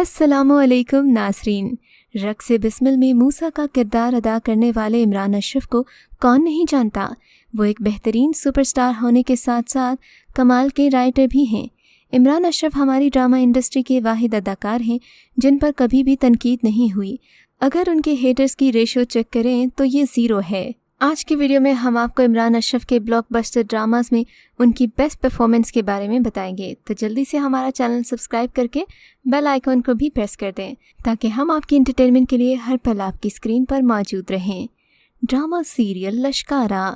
अस्सलामुअलैकुम नाज़रीन। रक़्स बिस्मिल में मूसा का किरदार अदा करने वाले इमरान अशरफ को कौन नहीं जानता। वो एक बेहतरीन सुपरस्टार होने के साथ साथ कमाल के राइटर भी हैं। इमरान अशरफ हमारी ड्रामा इंडस्ट्री के वाहिद अदाकार हैं जिन पर कभी भी तनकीद नहीं हुई। अगर उनके हेटर्स की रेशो चेक करें तो ये ज़ीरो है। आज की वीडियो में हम आपको इमरान अशरफ के ब्लॉकबस्टर ड्रामास में उनकी बेस्ट परफॉर्मेंस के बारे में बताएंगे। तो जल्दी से हमारा चैनल सब्सक्राइब करके बेल आइकॉन को भी प्रेस कर दें ताकि हम आपकी एंटरटेनमेंट के लिए हर पल आपकी स्क्रीन पर मौजूद रहें। Drama serial Lashkara.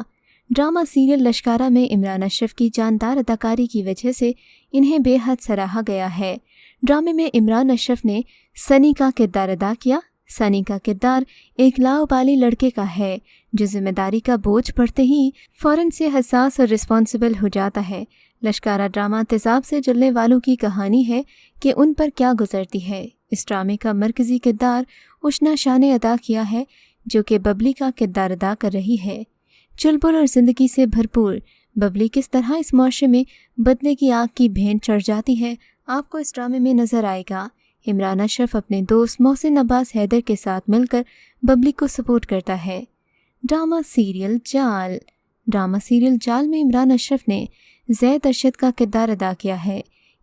Drama serial Lashkara में इमरान अशरफ की जानदार अदाकारी की वजह से इन्हें बेहद सराहा गया है। ड्रामे में इमरान अशरफ ने सनी का किरदार अदा किया। सनी का किरदार एक लाउबाली लड़के का है जो जिम्मेदारी का बोझ पड़ते ही फ़ौरन से हसास और रिस्पॉन्सिबल हो जाता है। लश्कारा ड्रामा तेज़ाब से जलने वालों की कहानी है कि उन पर क्या गुजरती है। इस ड्रामे का मरकज़ी किरदार उशना शाह ने अदा किया है जो कि बबली का किरदार अदा कर रही है। चुलबुल और ज़िंदगी से भरपूर बबली किस तरह इस मुआशरे में बदले की आग की भेंट चढ़ जाती है आपको इस ड्रामे में नज़र आएगा। इमरान अशरफ अपने दोस्त मोहसिन अब्बास हैदर के साथ मिलकर बबली को सपोर्ट करता है। ड्रामा सीरियल जाल। ड्रामा सीरियल जाल में इमरान अशरफ ने ज़ैद अरशद का किरदार अदा किया है।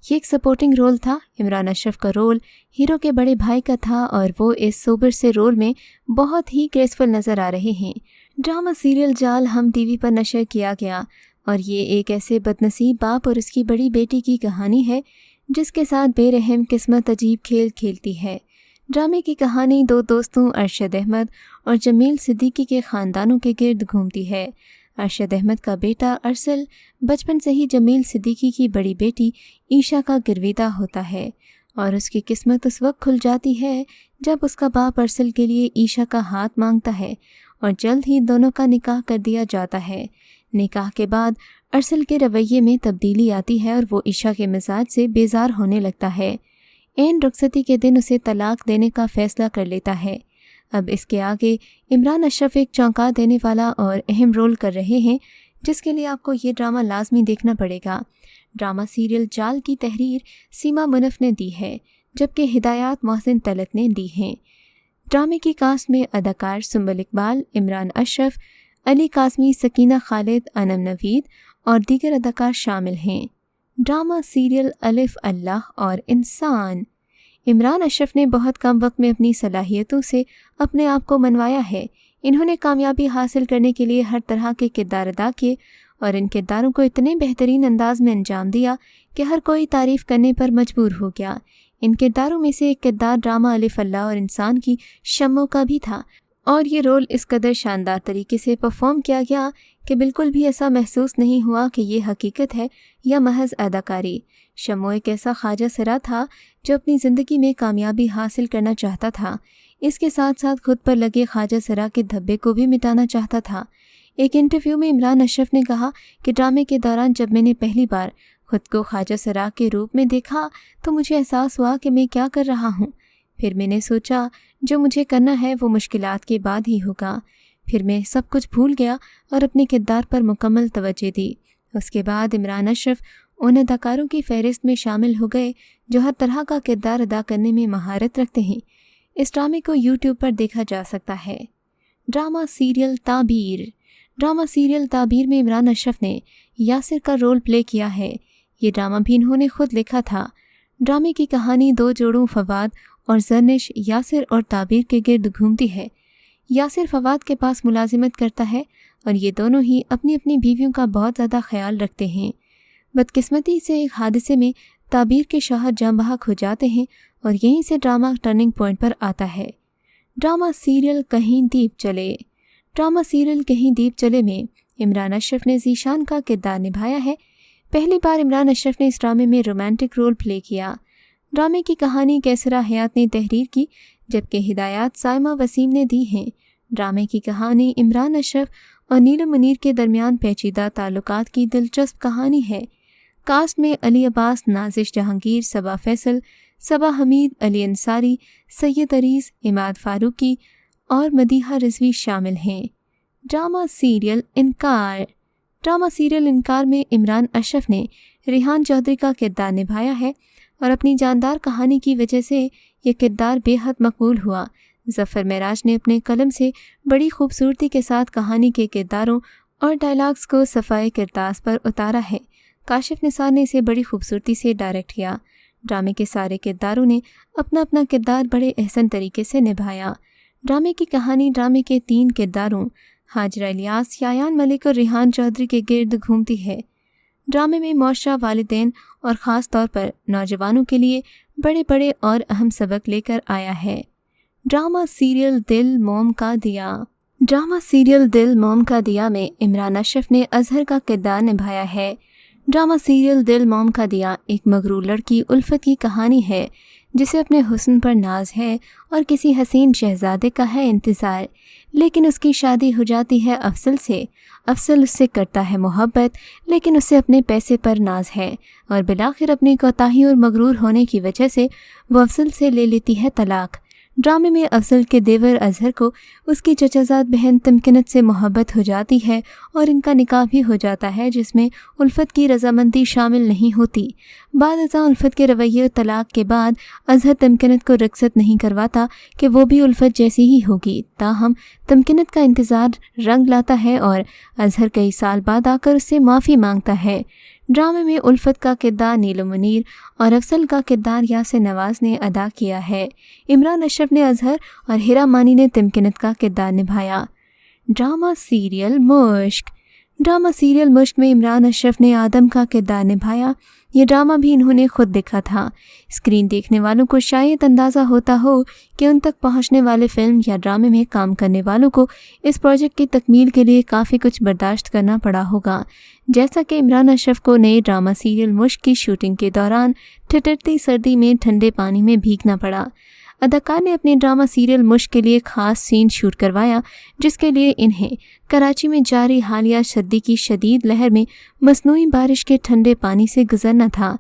ये एक सपोर्टिंग रोल था। इमरान अशरफ का रोल हीरो के बड़े भाई का था और वो इस सोबर से रोल में बहुत ही ग्रेसफुल नज़र आ रहे हैं। ड्रामा सीरियल जाल हम टीवी पर नशर किया गया और ये एक ऐसे बदनसीब बाप और उसकी बड़ी बेटी की कहानी है जिसके साथ बेरहम किस्मत अजीब खेल खेलती है। ड्रामे की कहानी दो दोस्तों अरशद अहमद और जमील सिद्दीकी के ख़ानदानों के गिर्द घूमती है। अरशद अहमद का बेटा अरसल बचपन से ही जमील सिद्दीकी की बड़ी बेटी ईशा का गिरविदा होता है और उसकी किस्मत उस वक्त खुल जाती है जब उसका बाप अरसल के लिए ईशा का हाथ मांगता है और जल्द ही दोनों का निकाह कर दिया जाता है। निकाह के बाद अरसल के रवैये में तब्दीली आती है और वो ईशा के मिजाज से बेजार होने लगता है। ऐन रुखसती के दिन उसे तलाक देने का फ़ैसला कर लेता है। अब इसके आगे इमरान अशरफ एक चौंका देने वाला और अहम रोल कर रहे हैं जिसके लिए आपको ये ड्रामा लाजमी देखना पड़ेगा। ड्रामा सीरियल जाल की तहरीर सीमा मुनफ ने दी है जबकि हिदायत मोहसिन तलत ने दी हैं। ड्रामे की कास्ट में अदाकार सुंबल इकबाल, इमरान अशरफ, अली कासमी, सकीना खालिद, अनम नवीद और दीगर अदाकार शामिल हैं। ड्रामा सीरियल अलिफ अल्लाह और इंसान। इमरान अशरफ ने बहुत कम वक्त में अपनी सलाहियतों से अपने आप को मनवाया है। इन्होंने कामयाबी हासिल करने के लिए हर तरह के किरदार अदा किए और इन किरदारों को इतने बेहतरीन अंदाज में अंजाम दिया कि हर कोई तारीफ़ करने पर मजबूर हो गया। इन किरदारों में से एक किरदार ड्रामा अलिफ अल्लाह और इंसान की शम्मो का भी था और ये रोल इस कदर शानदार तरीके से परफॉर्म किया गया कि बिल्कुल भी ऐसा महसूस नहीं हुआ कि ये हकीकत है या महज अदाकारी। शम्मो एक ऐसा ख्वाजा सरा था जो अपनी ज़िंदगी में कामयाबी हासिल करना चाहता था। इसके साथ साथ खुद पर लगे ख्वाजा सरा के धब्बे को भी मिटाना चाहता था। एक इंटरव्यू में इमरान अशरफ ने कहा कि ड्रामे के दौरान जब मैंने पहली बार खुद को ख्वाजा सरा के रूप में देखा तो मुझे एहसास हुआ कि मैं क्या कर रहा हूँ। फिर मैंने सोचा जो मुझे करना है वो मुश्किलात के बाद ही होगा। फिर मैं सब कुछ भूल गया और अपने किरदार पर मुकम्मल तवज्जो दी। उसके बाद इमरान अशरफ उन अदाकारों की फहरिस्त में शामिल हो गए जो हर तरह का किरदार अदा करने में महारत रखते हैं। इस ड्रामे को यूट्यूब पर देखा जा सकता है। Drama serial Tabeer. Drama serial Tabeer में इमरान अशरफ ने यासिर का रोल प्ले किया है। ये ड्रामा भी इन्होंने खुद लिखा था। ड्रामे की कहानी दो जोड़ों फवाद और जर्निश यासिर और ताबीर के गिर्द घूमती है। यासिर फवाद के पास मुलाजिमत करता है और ये दोनों ही अपनी अपनी बीवियों का बहुत ज़्यादा ख्याल रखते हैं। बदकिस्मती से एक हादसे में ताबीर के शौहर जाँ बहक हो जाते हैं और यहीं से ड्रामा टर्निंग पॉइंट पर आता है। ड्रामा सीरियल कहीं दीप चले। ड्रामा सीरियल कहीं दीप चले में इमरान अशरफ ने ज़ीशान का किरदार निभाया है। पहली बार इमरान अशरफ ने इस ड्रामे में रोमांटिक रोल प्ले किया। ड्रामे की कहानी कैसरा हयात ने तहरीर की जबकि हिदायत साइमा वसीम ने दी हैं। ड्रामे की कहानी इमरान अशरफ और नीलम मुनीर के दरमियान पेचीदा ताल्लुकात की दिलचस्प कहानी है। कास्ट में अली अब्बास, नाजिश जहांगीर, सबा फैसल, सबा हमीद, अली अंसारी, सैयद अरीज़, इमाद फारूकी और मदीहा रिजवी शामिल हैं। ड्रामा सीरियल इनकार। ड्रामा सीरियल इनकार में इमरान अशरफ ने रिहान चौधरी का किरदार निभाया है اور اپنی جاندار کہانی کی وجہ سے یہ کردار بے حد مقبول ہوا۔ ظفر معراج نے اپنے قلم سے بڑی خوبصورتی کے ساتھ کہانی کے کرداروں اور ڈائلاگز کو صفحۂ کرتاس پر اتارا ہے۔ کاشف نثار نے اسے بڑی خوبصورتی سے ڈائریکٹ کیا۔ ڈرامے کے سارے کرداروں نے اپنا اپنا کردار بڑے احسن طریقے سے نبھایا۔ ڈرامے کی کہانی ڈرامے کے 3 کرداروں ہاجرہ الیاس، یایان ملک اور ریحان چودھری کے گرد گھومتی ہے۔ ڈرامے میں معاشرہ والدین اور خاص طور پر نوجوانوں کے لیے بڑے بڑے اور اہم سبق لے کر آیا ہے۔ ڈرامہ سیریل دل موم کا دیا۔ ڈرامہ سیریل دل موم کا دیا میں عمران اشرف نے اظہر کا کردار نبھایا ہے۔ ڈرامہ سیریل دل موم کا دیا ایک مغرور لڑکی الفت کی کہانی ہے جسے اپنے حسن پر ناز ہے اور کسی حسین شہزادے کا ہے انتظار، لیکن اس کی شادی ہو جاتی ہے افضل سے۔ افضل اس سے کرتا ہے محبت، لیکن اسے اپنے پیسے پر ناز ہے اور بالآخر اپنی کوتاہی اور مغرور ہونے کی وجہ سے وہ افضل سے لے لیتی ہے طلاق۔ ڈرامے میں افضل کے دیور اظہر کو اس کی چچا زاد بہن تمکنت سے محبت ہو جاتی ہے اور ان کا نکاح بھی ہو جاتا ہے، جس میں الفت کی رضامندی شامل نہیں ہوتی۔ بعد ازاں الفت کے رویے اور طلاق کے بعد اظہر تمکنت کو رخصت نہیں کرواتا کہ وہ بھی الفت جیسی ہی ہوگی، تاہم تمکنت کا انتظار رنگ لاتا ہے اور اظہر کئی سال بعد آ کر اس سے معافی مانگتا ہے۔ ڈرامے میں الفت کا کردار نیلو منیر اور افضل کا کردار یاسر نواز نے ادا کیا ہے۔ عمران اشرف نے اظہر اور ہیرا مانی نے تمکنت کا کردار نبھایا۔ ڈرامہ سیریل مشک۔ ڈرامہ سیریل مشک میں عمران اشرف نے آدم کا کردار نبھایا۔ یہ ڈرامہ بھی انہوں نے خود لکھا تھا۔ اسکرین دیکھنے والوں کو شاید اندازہ ہوتا ہو کہ ان تک پہنچنے والے فلم یا ڈرامے میں کام کرنے والوں کو اس پروجیکٹ کی تکمیل کے لیے کافی کچھ برداشت کرنا پڑا ہوگا، جیسا کہ عمران اشرف کو نئے ڈرامہ سیریل مشک کی شوٹنگ کے دوران ٹھٹرتی سردی میں ٹھنڈے پانی میں بھیگنا پڑا۔ اداکار نے اپنے ڈرامہ سیریل مشک کے لیے خاص سین شوٹ کروایا، جس کے لیے انہیں کراچی میں جاری حالیہ سردی کی شدید لہر میں مصنوعی بارش کے ٹھنڈے پانی سے گزرنا تھا۔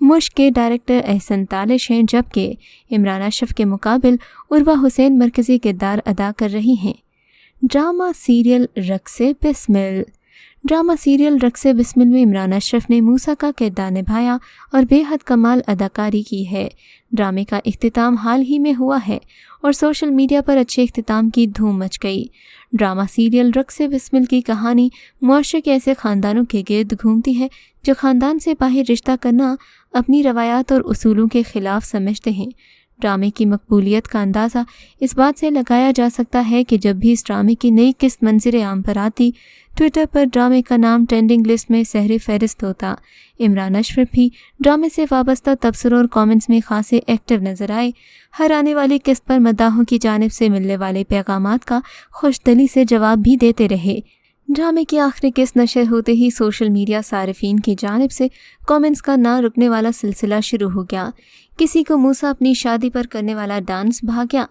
مشک کے ڈائریکٹر احسن تالش ہیں، جبکہ عمران اشرف کے مقابل عروہ حسین مرکزی کردار ادا کر رہی ہیں۔ ڈرامہ سیریل رقص بسمل۔ ڈرامہ سیریل رقص بسمل میں عمران اشرف نے موسیٰ کا کردار نبھایا اور بے حد کمال اداکاری کی ہے۔ ڈرامے کا اختتام حال ہی میں ہوا ہے اور سوشل میڈیا پر اچھے اختتام کی دھوم مچ گئی۔ ڈرامہ سیریل رقص بسمل کی کہانی معاشرے کے ایسے خاندانوں کے گرد گھومتی ہے جو خاندان سے باہر رشتہ کرنا اپنی روایات اور اصولوں کے خلاف سمجھتے ہیں۔ ڈرامے کی مقبولیت کا اندازہ اس بات سے لگایا جا سکتا ہے کہ جب بھی اس ڈرامے کی نئی قسط منظر عام پر آتی، ٹویٹر پر ڈرامے کا نام ٹرینڈنگ لسٹ میں سہر فہرست ہوتا۔ عمران اشرف بھی ڈرامے سے وابستہ تبصروں اور کامنٹس میں خاصے ایکٹیو نظر آئے۔ ہر آنے والی قسط پر مداحوں کی جانب سے ملنے والے پیغامات کا خوش دلی سے جواب بھی دیتے رہے۔ ڈرامے کی آخری قسط نشر ہوتے ہی سوشل میڈیا صارفین کی جانب سے کامنٹس کا نہ رکنے والا سلسلہ شروع ہو گیا۔ کسی کو موسیٰ اپنی شادی پر کرنے والا ڈانس بھا گیا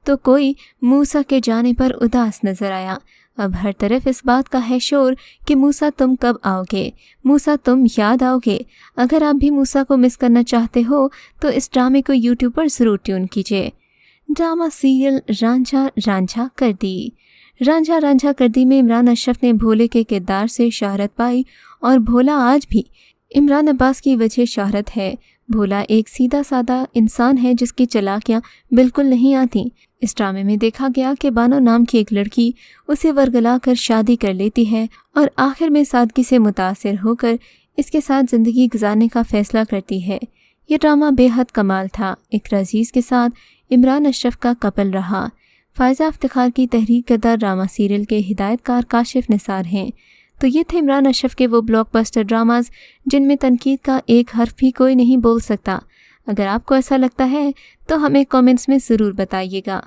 تو کوئی موسیٰ کے جانے پر اداس نظر آیا۔ اب ہر طرف اس بات کا ہے شور کہ موسیٰ تم کب آؤ گے، موسیٰ تم یاد آؤ گے۔ اگر آپ بھی موسیٰ کو مس کرنا چاہتے ہو تو اس ڈرامے کو یوٹیوب پر ضرور ٹیون کیجیے۔ ڈرامہ سیریل رانجھا رانجھا کر دی۔ رانجھا رانجھا کر دی میں عمران اشرف نے بھولے کے کردار سے شہرت پائی اور بھولا آج بھی عمران عباس کی وجہ شہرت ہے۔ بھولا ایک سیدھا سادہ انسان ہے جس کی چالاکیاں بالکل نہیں آتی۔ اس ڈرامے میں دیکھا گیا کہ بانو نام کی ایک لڑکی اسے ورگلا کر شادی کر لیتی ہے اور آخر میں سادگی سے متاثر ہو کر اس کے ساتھ زندگی گزارنے کا فیصلہ کرتی ہے۔ یہ ڈرامہ بے حد کمال تھا۔ اقرا عزیز کے ساتھ عمران اشرف کا کپل رہا۔ فائزہ افتخار کی تحریر کردہ ڈرامہ سیریل کے ہدایت کار کاشف نثار ہیں۔ تو یہ تھے عمران اشرف کے وہ بلاک بسٹر ڈراماز جن میں تنقید کا ایک حرف بھی کوئی نہیں بول سکتا۔ اگر آپ کو ایسا لگتا ہے تو ہمیں کامنٹس میں ضرور بتائیے گا۔